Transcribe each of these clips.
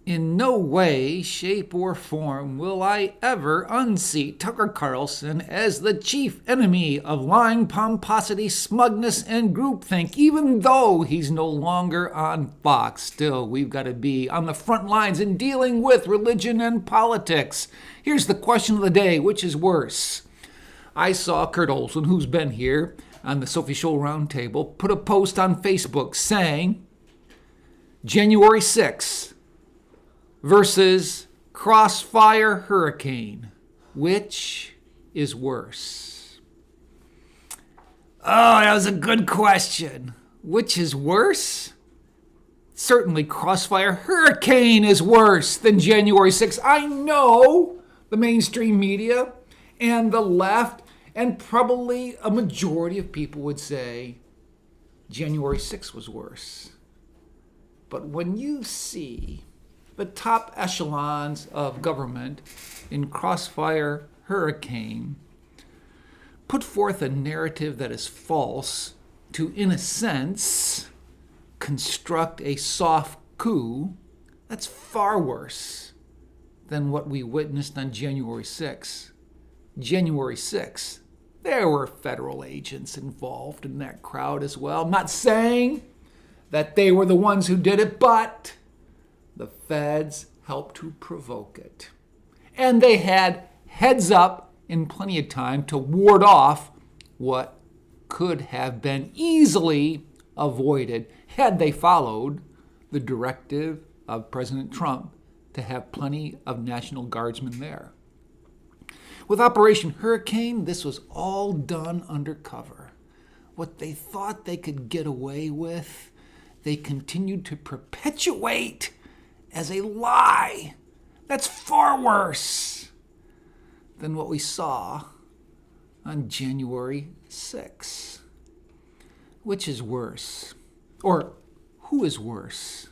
In no way, shape, or form will I ever unseat Tucker Carlson as the chief enemy of lying, pomposity, smugness, and groupthink, even though he's no longer on Fox. Still, we've got to be on the front lines in dealing with religion and politics. Here's the question of the day: which is worse? I saw Kurt Olson, who's been here on the Sophie Scholl Roundtable, put a post on Facebook saying, January 6th, versus Crossfire Hurricane. Which is worse? Oh, that was a good question. Which is worse? Certainly Crossfire Hurricane is worse than January 6th. I know the mainstream media and the left and probably a majority of people would say January 6th was worse. But when you see the top echelons of government in Crossfire Hurricane put forth a narrative that is false to, in a sense, construct a soft coup, that's far worse than what we witnessed on January 6th. January 6th, there were federal agents involved in that crowd as well. I'm not saying that they were the ones who did it, but the feds helped to provoke it. And they had heads up in plenty of time to ward off what could have been easily avoided had they followed the directive of President Trump to have plenty of National Guardsmen there. With Operation Hurricane, this was all done undercover. What they thought they could get away with, they continued to perpetuate as a lie. That's far worse than what we saw on January 6th. Which is worse? Or who is worse?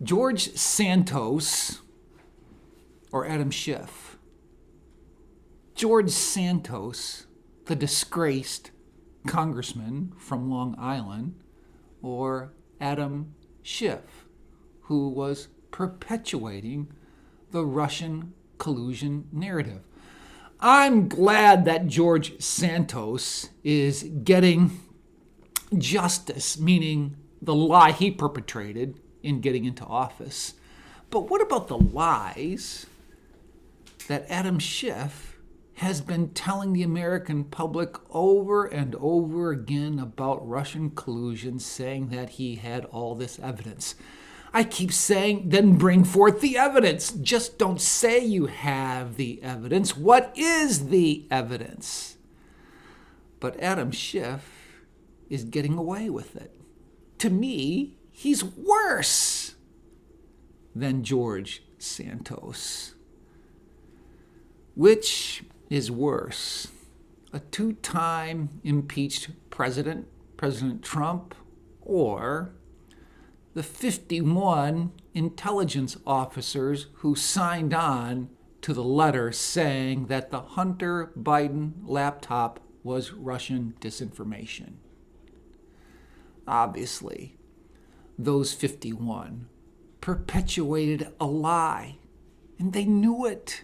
George Santos or Adam Schiff? George Santos, the disgraced congressman from Long Island, or Adam Schiff, who was perpetuating the Russian collusion narrative. I'm glad that George Santos is getting justice, meaning the lie he perpetrated in getting into office. But what about the lies that Adam Schiff has been telling the American public over and over again about Russian collusion, saying that he had all this evidence? I keep saying, then bring forth the evidence. Just don't say you have the evidence. What is the evidence? But Adam Schiff is getting away with it. To me, he's worse than George Santos. Which is worse? A two-time impeached president, President Trump, or the 51 intelligence officers who signed on to the letter saying that the Hunter Biden laptop was Russian disinformation? Obviously, those 51 perpetuated a lie, and they knew it,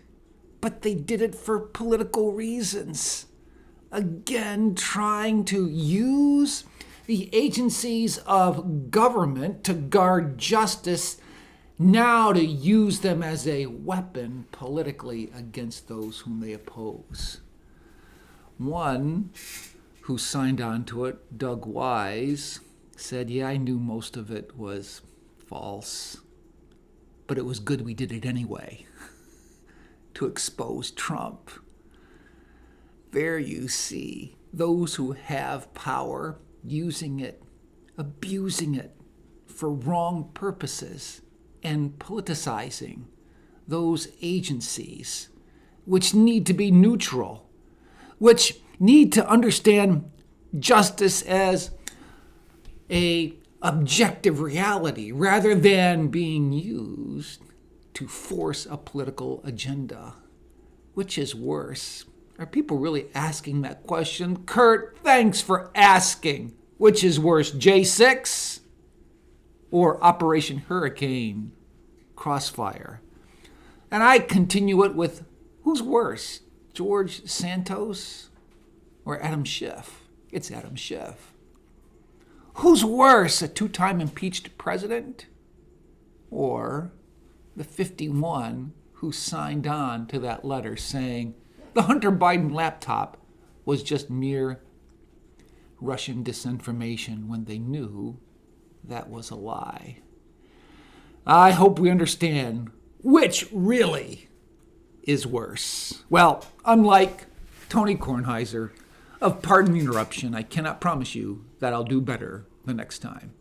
but they did it for political reasons. Again, trying to use the agencies of government to guard justice, now to use them as a weapon politically against those whom they oppose. One who signed on to it, Doug Wise, said, yeah, I knew most of it was false, but it was good we did it anyway to expose Trump. There you see those who have power using it, abusing it for wrong purposes, and politicizing those agencies which need to be neutral, which need to understand justice as a objective reality rather than being used to force a political agenda. Which is worse? Are people really asking that question? Kurt, thanks for asking. Which is worse, J6 or Operation Hurricane? Crossfire. And I continue it with, who's worse, George Santos or Adam Schiff? It's Adam Schiff. Who's worse, a 2-time impeached president or the 51 who signed on to that letter saying the Hunter Biden laptop was just mere Russian disinformation when they knew that was a lie? I hope we understand which really is worse. Well, unlike Tony Kornheiser of Pardon the Interruption, I cannot promise you that I'll do better the next time.